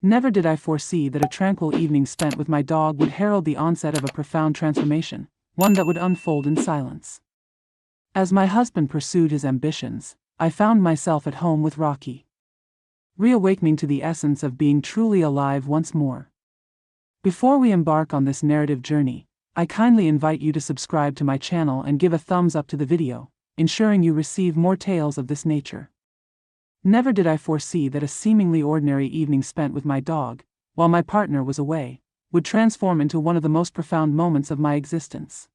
Never did I foresee that a tranquil evening spent with my dog would herald the onset of a profound transformation, one that would unfold in silence. As my husband pursued his ambitions, I found myself at home with Rocky, reawakening to the essence of being truly alive once more. Before we embark on this narrative journey, I kindly invite you to subscribe to my channel and give a thumbs up to the video, ensuring you receive more tales of this nature. Never did I foresee that a seemingly ordinary evening spent with my dog, while my partner was away, would transform into one of the most profound moments of my existence.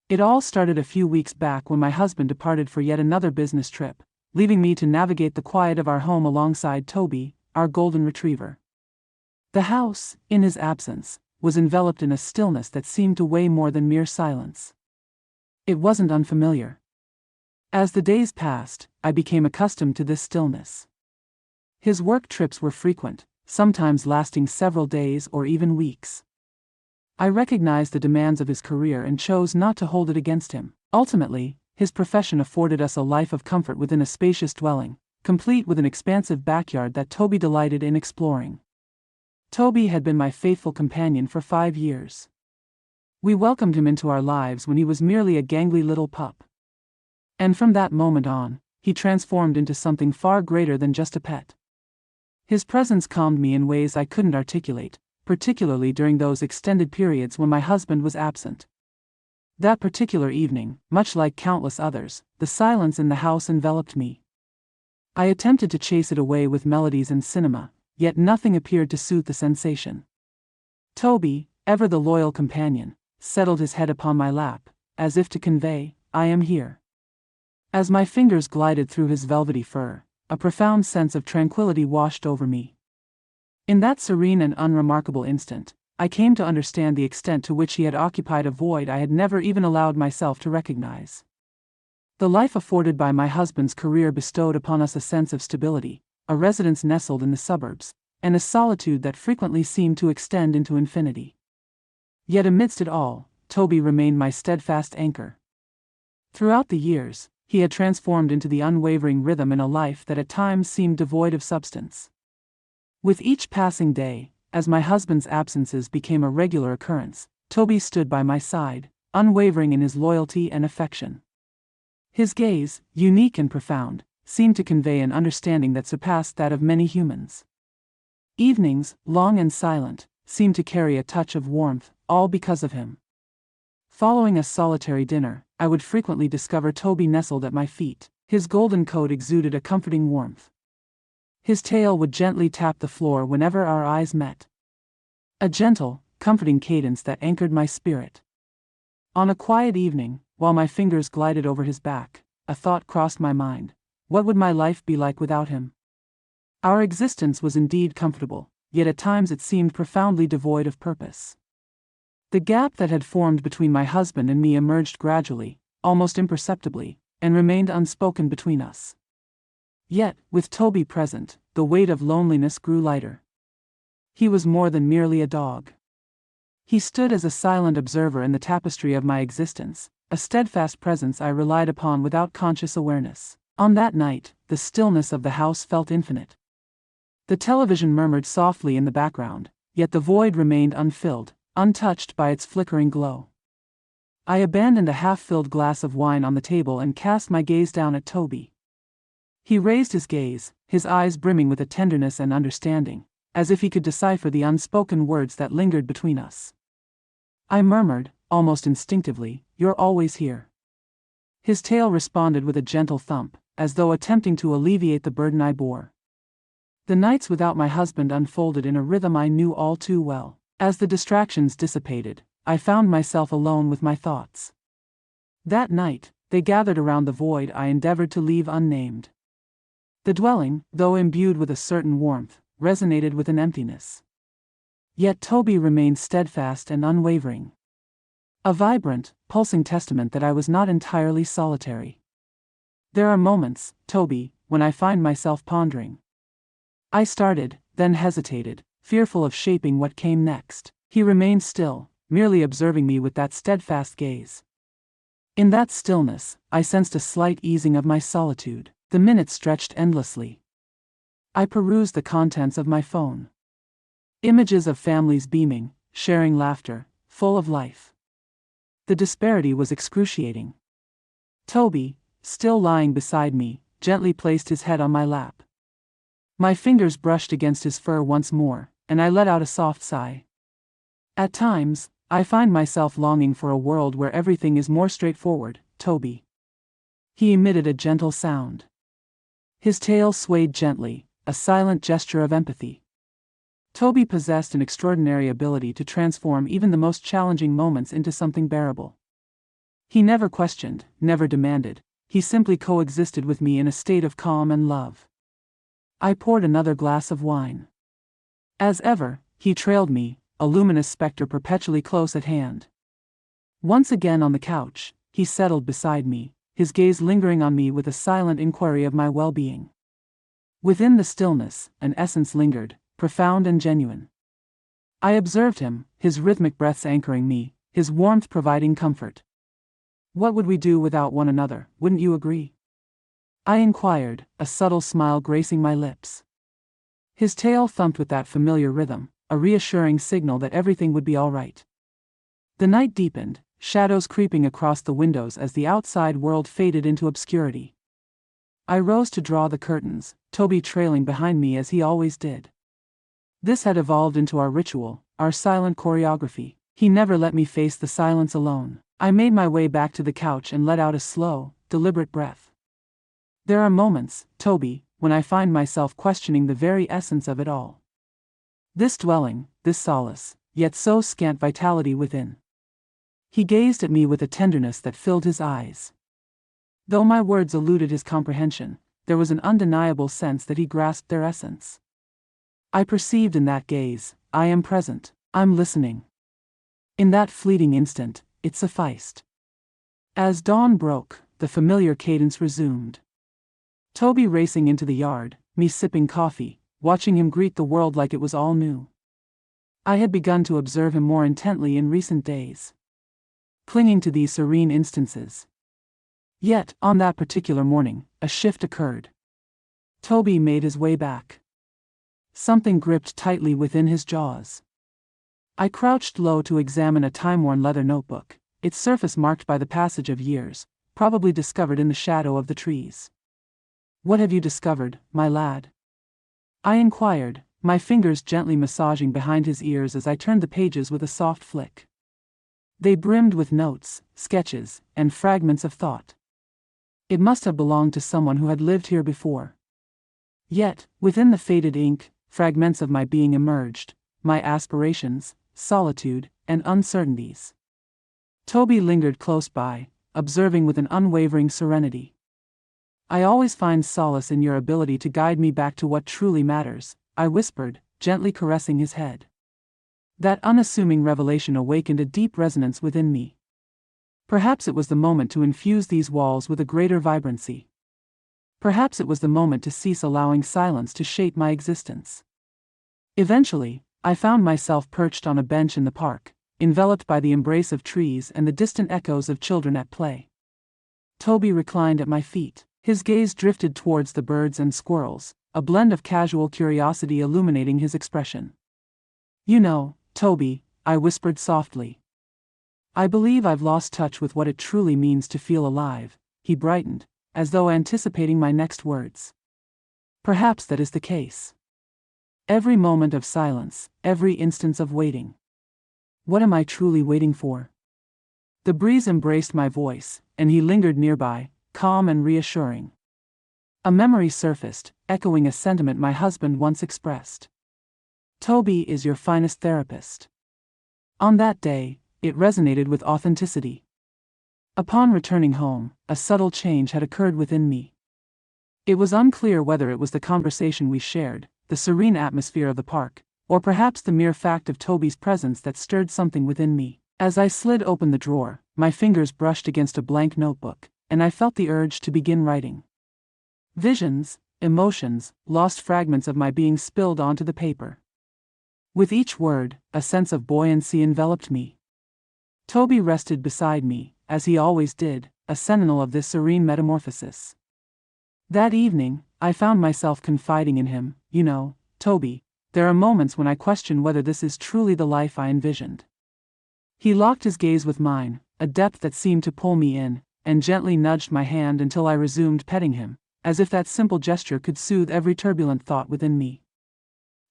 It all started a few weeks back when my husband departed for yet another business trip, leaving me to navigate the quiet of our home alongside Toby, our golden retriever. The house, in his absence, was enveloped in a stillness that seemed to weigh more than mere silence. It wasn't unfamiliar. As the days passed, I became accustomed to this stillness. His work trips were frequent, sometimes lasting several days or even weeks. I recognized the demands of his career and chose not to hold it against him. Ultimately, his profession afforded us a life of comfort within a spacious dwelling, complete with an expansive backyard that Toby delighted in exploring. Toby had been my faithful companion for 5 years. We welcomed him into our lives when he was merely a gangly little pup. And from that moment on, he transformed into something far greater than just a pet. His presence calmed me in ways I couldn't articulate, particularly during those extended periods when my husband was absent. That particular evening, much like countless others, the silence in the house enveloped me. I attempted to chase it away with melodies and cinema, yet nothing appeared to suit the sensation. Toby, ever the loyal companion, settled his head upon my lap, as if to convey, "I am here." As my fingers glided through his velvety fur, a profound sense of tranquility washed over me. In that serene and unremarkable instant, I came to understand the extent to which he had occupied a void I had never even allowed myself to recognize. The life afforded by my husband's career bestowed upon us a sense of stability, a residence nestled in the suburbs, and a solitude that frequently seemed to extend into infinity. Yet amidst it all, Toby remained my steadfast anchor. Throughout the years, he had transformed into the unwavering rhythm in a life that at times seemed devoid of substance. With each passing day, as my husband's absences became a regular occurrence, Toby stood by my side, unwavering in his loyalty and affection. His gaze, unique and profound, seemed to convey an understanding that surpassed that of many humans. Evenings, long and silent, seemed to carry a touch of warmth, all because of him. Following a solitary dinner, I would frequently discover Toby nestled at my feet. His golden coat exuded a comforting warmth. His tail would gently tap the floor whenever our eyes met. A gentle, comforting cadence that anchored my spirit. On a quiet evening, while my fingers glided over his back, a thought crossed my mind. What would my life be like without him? Our existence was indeed comfortable, yet at times it seemed profoundly devoid of purpose. The gap that had formed between my husband and me emerged gradually, almost imperceptibly, and remained unspoken between us. Yet, with Toby present, the weight of loneliness grew lighter. He was more than merely a dog. He stood as a silent observer in the tapestry of my existence, a steadfast presence I relied upon without conscious awareness. On that night, the stillness of the house felt infinite. The television murmured softly in the background, yet the void remained unfilled, untouched by its flickering glow. I abandoned a half-filled glass of wine on the table and cast my gaze down at Toby. He raised his gaze, his eyes brimming with a tenderness and understanding, as if he could decipher the unspoken words that lingered between us. I murmured, almost instinctively, "You're always here." His tail responded with a gentle thump, as though attempting to alleviate the burden I bore. The nights without my husband unfolded in a rhythm I knew all too well. As the distractions dissipated, I found myself alone with my thoughts. That night, they gathered around the void I endeavored to leave unnamed. The dwelling, though imbued with a certain warmth, resonated with an emptiness. Yet Toby remained steadfast and unwavering. A vibrant, pulsing testament that I was not entirely solitary. There are moments, Toby, when I find myself pondering. I started, then hesitated, fearful of shaping what came next. He remained still, merely observing me with that steadfast gaze. In that stillness, I sensed a slight easing of my solitude. The minutes stretched endlessly. I perused the contents of my phone. Images of families beaming, sharing laughter, full of life. The disparity was excruciating. Toby, still lying beside me, gently placed his head on my lap. My fingers brushed against his fur once more, and I let out a soft sigh. At times, I find myself longing for a world where everything is more straightforward, Toby. He emitted a gentle sound. His tail swayed gently, a silent gesture of empathy. Toby possessed an extraordinary ability to transform even the most challenging moments into something bearable. He never questioned, never demanded, he simply coexisted with me in a state of calm and love. I poured another glass of wine. As ever, he trailed me, a luminous specter perpetually close at hand. Once again on the couch, he settled beside me, his gaze lingering on me with a silent inquiry of my well-being. Within the stillness, an essence lingered, profound and genuine. I observed him, his rhythmic breaths anchoring me, his warmth providing comfort. What would we do without one another, wouldn't you agree? I inquired, a subtle smile gracing my lips. His tail thumped with that familiar rhythm, a reassuring signal that everything would be all right. The night deepened, shadows creeping across the windows as the outside world faded into obscurity. I rose to draw the curtains, Toby trailing behind me as he always did. This had evolved into our ritual, our silent choreography. He never let me face the silence alone. I made my way back to the couch and let out a slow, deliberate breath. There are moments, Toby, when I find myself questioning the very essence of it all. This dwelling, this solace, yet so scant vitality within. He gazed at me with a tenderness that filled his eyes. Though my words eluded his comprehension, there was an undeniable sense that he grasped their essence. I perceived in that gaze, I am present, I'm listening. In that fleeting instant, it sufficed. As dawn broke, the familiar cadence resumed. Toby racing into the yard, me sipping coffee, watching him greet the world like it was all new. I had begun to observe him more intently in recent days, clinging to these serene instances. Yet, on that particular morning, a shift occurred. Toby made his way back. Something gripped tightly within his jaws. I crouched low to examine a time-worn leather notebook, its surface marked by the passage of years, probably discovered in the shadow of the trees. "What have you discovered, my lad?" I inquired, my fingers gently massaging behind his ears as I turned the pages with a soft flick. They brimmed with notes, sketches, and fragments of thought. It must have belonged to someone who had lived here before. Yet, within the faded ink, fragments of my being emerged, my aspirations, solitude, and uncertainties. Toby lingered close by, observing with an unwavering serenity. "I always find solace in your ability to guide me back to what truly matters," I whispered, gently caressing his head. That unassuming revelation awakened a deep resonance within me. Perhaps it was the moment to infuse these walls with a greater vibrancy. Perhaps it was the moment to cease allowing silence to shape my existence. Eventually, I found myself perched on a bench in the park, enveloped by the embrace of trees and the distant echoes of children at play. Toby reclined at my feet, his gaze drifted towards the birds and squirrels, a blend of casual curiosity illuminating his expression. "You know, Toby," I whispered softly, "I believe I've lost touch with what it truly means to feel alive." He brightened, as though anticipating my next words. "Perhaps that is the case. Every moment of silence, every instance of waiting. What am I truly waiting for?" The breeze embraced my voice, and he lingered nearby, calm and reassuring. A memory surfaced, echoing a sentiment my husband once expressed. "Toby is your finest therapist." On that day, it resonated with authenticity. Upon returning home, a subtle change had occurred within me. It was unclear whether it was the conversation we shared, the serene atmosphere of the park, or perhaps the mere fact of Toby's presence that stirred something within me. As I slid open the drawer, my fingers brushed against a blank notebook, and I felt the urge to begin writing. Visions, emotions, lost fragments of my being spilled onto the paper. With each word, a sense of buoyancy enveloped me. Toby rested beside me, as he always did, a sentinel of this serene metamorphosis. That evening, I found myself confiding in him. "You know, Toby, there are moments when I question whether this is truly the life I envisioned. He locked his gaze with mine, a depth that seemed to pull me in, and gently nudged my hand until I resumed petting him, as if that simple gesture could soothe every turbulent thought within me.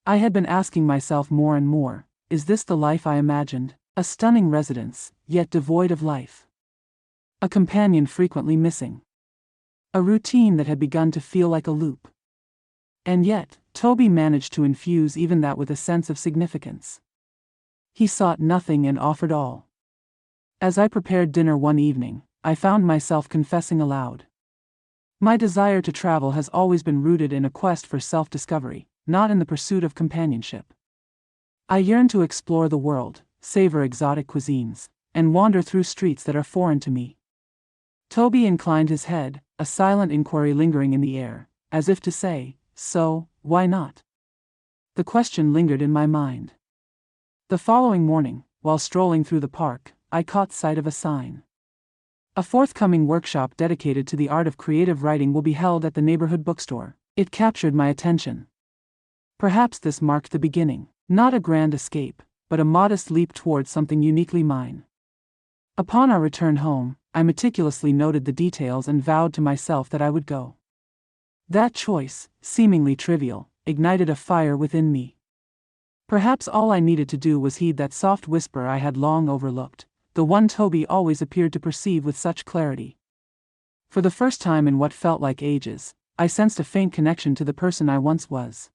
I had been asking myself more and more, is this the life I imagined? A stunning residence, yet devoid of life. A companion frequently missing. A routine that had begun to feel like a loop. And yet, Toby managed to infuse even that with a sense of significance. He sought nothing and offered all. As I prepared dinner one evening, I found myself confessing aloud. My desire to travel has always been rooted in a quest for self-discovery, not in the pursuit of companionship. I yearn to explore the world, savor exotic cuisines, and wander through streets that are foreign to me. Toby inclined his head, a silent inquiry lingering in the air, as if to say, so, why not? The question lingered in my mind. The following morning, while strolling through the park, I caught sight of a sign. A forthcoming workshop dedicated to the art of creative writing will be held at the neighborhood bookstore. It captured my attention. Perhaps this marked the beginning, not a grand escape, but a modest leap towards something uniquely mine. Upon our return home, I meticulously noted the details and vowed to myself that I would go. That choice, seemingly trivial, ignited a fire within me. Perhaps all I needed to do was heed that soft whisper I had long overlooked, the one Toby always appeared to perceive with such clarity. For the first time in what felt like ages, I sensed a faint connection to the person I once was.